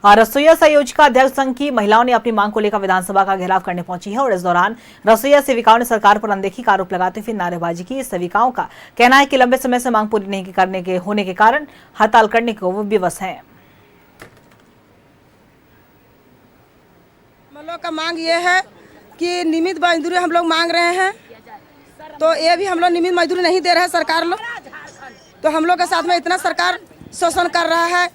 रसोईया संयोजिका अध्यक्ष संघ की महिलाओं ने अपनी मांग को लेकर विधानसभा का घेराव करने पहुंची है और इस दौरान रसोईया सेविकाओं ने सरकार पर अनदेखी का आरोप लगाते हुए नारेबाजी की। सेविकाओं का कहना है कि लंबे समय से मांग पूरी नहीं करने के होने के कारण हड़ताल करने को वो विवश हैं। हम लोग का मांग ये है कि नियमित मजदूरी हम लोग मांग रहे हैं, तो ये भी हम लोग नियमित मजदूरी नहीं दे रहे हैं सरकार लोग। तो हम लोग के साथ में इतना सरकार शोषण कर रहा है।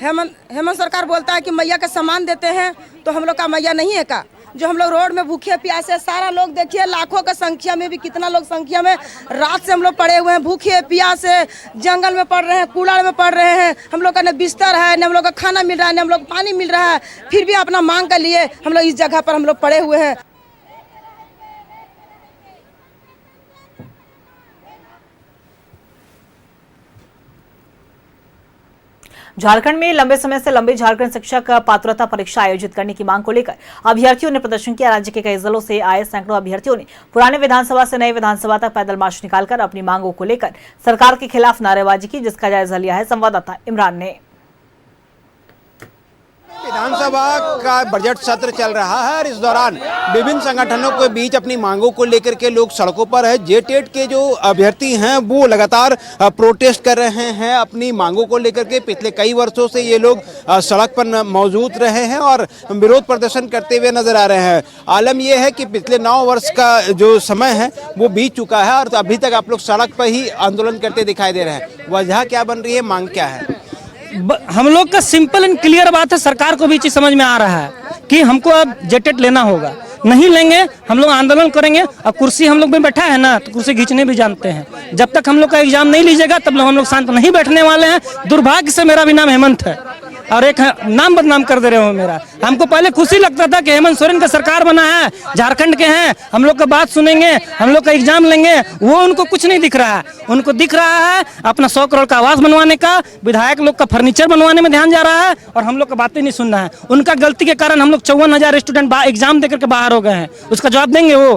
हेमंत सरकार बोलता है कि मैया का सामान देते हैं, तो हम लोग का मैया नहीं है का? जो हम लोग रोड में भूखे प्यासे, सारा लोग देखिए लाखों की संख्या में भी कितना लोग संख्या में रात से हम लोग पड़े हुए हैं, भूखे प्यासे जंगल में पड़ रहे हैं, कूड़ा में पड़ रहे हैं। हम लोग का न बिस्तर है, न हम लोग का खाना मिल रहा है, न हम लोग पानी मिल रहा है, फिर भी अपना मांग के लिए हम लोग इस जगह पर हम लोग पड़े हुए हैं। झारखंड में लंबे समय से लंबे झारखंड शिक्षक पात्रता परीक्षा आयोजित करने की मांग को लेकर अभ्यर्थियों ने प्रदर्शन किया। राज्य के कई जिलों से आए सैकड़ों अभ्यर्थियों ने पुराने विधानसभा से नए विधानसभा तक पैदल मार्च निकालकर अपनी मांगों को लेकर सरकार के खिलाफ नारेबाजी की, जिसका जायजा लिया है संवाददाता इमरान ने। विधानसभा का बजट सत्र चल रहा है और इस दौरान विभिन्न संगठनों के बीच अपनी मांगों को लेकर के लोग सड़कों पर है। जेटेट के जो अभ्यर्थी हैं वो लगातार प्रोटेस्ट कर रहे हैं अपनी मांगों को लेकर के। पिछले कई वर्षों से ये लोग सड़क पर मौजूद रहे हैं और विरोध प्रदर्शन करते हुए नजर आ रहे हैं। आलम यह है कि पिछले 9 वर्ष का जो समय है वो बीत चुका है और अभी तक आप लोग सड़क पर ही आंदोलन करते दिखाई दे रहे हैं। वजह क्या बन रही है, मांग क्या है? हम लोग का सिंपल एंड क्लियर बात है, सरकार को भी चीज समझ में आ रहा है कि हमको अब जेटेट लेना होगा। नहीं लेंगे हम लोग आंदोलन करेंगे। अब कुर्सी हम लोग में बैठा है ना, तो कुर्सी खींचने भी जानते हैं। जब तक हम लोग का एग्जाम नहीं लीजिएगा तब हम लोग शांत नहीं बैठने वाले हैं। दुर्भाग्य से मेरा भी नाम हेमंत है और एक नाम बदनाम कर दे रहे हो मेरा। हमको पहले खुशी लगता था कि हेमंत सोरेन का सरकार बना है, झारखंड के हैं, हम लोग का बात सुनेंगे, हम लोग का एग्जाम लेंगे। वो उनको कुछ नहीं दिख रहा है। उनको दिख रहा है अपना 100 करोड़ का आवास बनवाने का, विधायक लोग का फर्नीचर बनवाने में ध्यान जा रहा है और हम लोग का बातें नहीं सुन रहा है। उनका गलती के कारण हम लोग 54,000 स्टूडेंट एग्जाम देकर के बाहर हो गए हैं। उसका जवाब देंगे वो।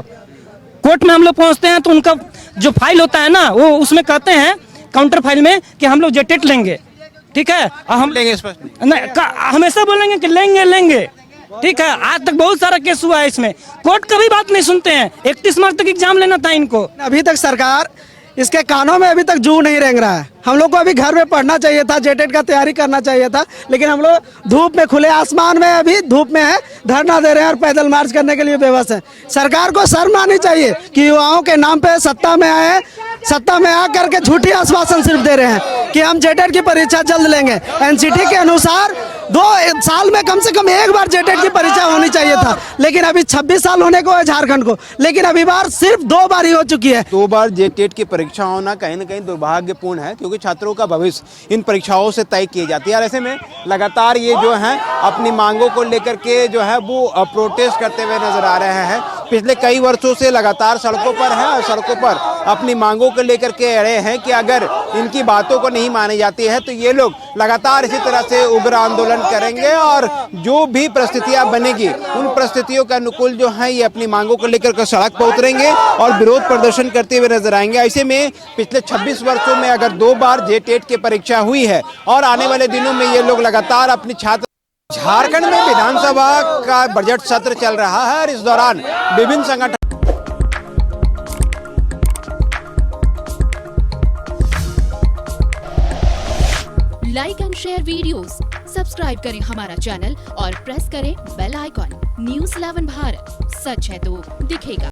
कोर्ट में हम लोग पहुंचते हैं तो उनका जो फाइल होता है ना, वो उसमें कहते हैं काउंटर फाइल में कि हम लोग जेटेट लेंगे। ठीक है, हम लेंगे हमेशा बोलेंगे कि लेंगे। ठीक है, आज तक बहुत सारा केस हुआ है इसमें, कोर्ट का भी बात नहीं सुनते हैं। 31 मार्च तक एग्जाम लेना था इनको। अभी तक सरकार इसके कानों में अभी तक जू नहीं रेंग रहा है। हम लोग को अभी घर में पढ़ना चाहिए था, जेटेट का तैयारी करना चाहिए था, लेकिन हम लोग धूप में, खुले आसमान में, अभी धूप में है, धरना दे रहे हैं और पैदल मार्च करने के लिए बेबस है। सरकार को शर्म आनी चाहिए कि युवाओं के नाम पे सत्ता में आए, सत्ता में आकर के झूठी आश्वासन सिर्फ दे रहे हैं कि हम जेटेट की परीक्षा जल्द लेंगे। एनसीटी के अनुसार 2 साल में कम से कम एक बार जेटेट की परीक्षा होनी चाहिए था, लेकिन अभी 26 साल होने को है झारखंड को, लेकिन अभी बार सिर्फ 2 बार ही हो चुकी है। 2 बार जेटेट की परीक्षा होना कहीं न कहीं दुर्भाग्यपूर्ण है, क्योंकि छात्रों का भविष्य इन परीक्षाओं से तय किए जाती है। और ऐसे में लगातार ये जो है अपनी मांगों को लेकर के जो है वो प्रोटेस्ट करते हुए नजर आ रहे हैं। पिछले कई वर्षों से लगातार सड़कों पर हैं और सड़कों पर अपनी मांगों को लेकर के अड़े हैं कि अगर इनकी बातों को नहीं मानी जाती है तो ये लोग लगातार इसी तरह से उग्र आंदोलन करेंगे और जो भी परिस्थितियां बनेगी उन परिस्थितियों के अनुकूल जो है ये अपनी मांगों को लेकर के सड़क पर उतरेंगे और विरोध प्रदर्शन करते हुए नजर आएंगे। ऐसे में पिछले 26 वर्षों में अगर 2 बार जेटेट की परीक्षा हुई है और आने वाले दिनों में ये लोग लगातार अपनी छात्र। झारखंड में विधानसभा का बजट सत्र चल रहा है और इस दौरान विभिन्न संगठन like and share videos, subscribe करें हमारा चैनल और प्रेस करें बेल आइकॉन। News 11 भारत, सच है तो दिखेगा।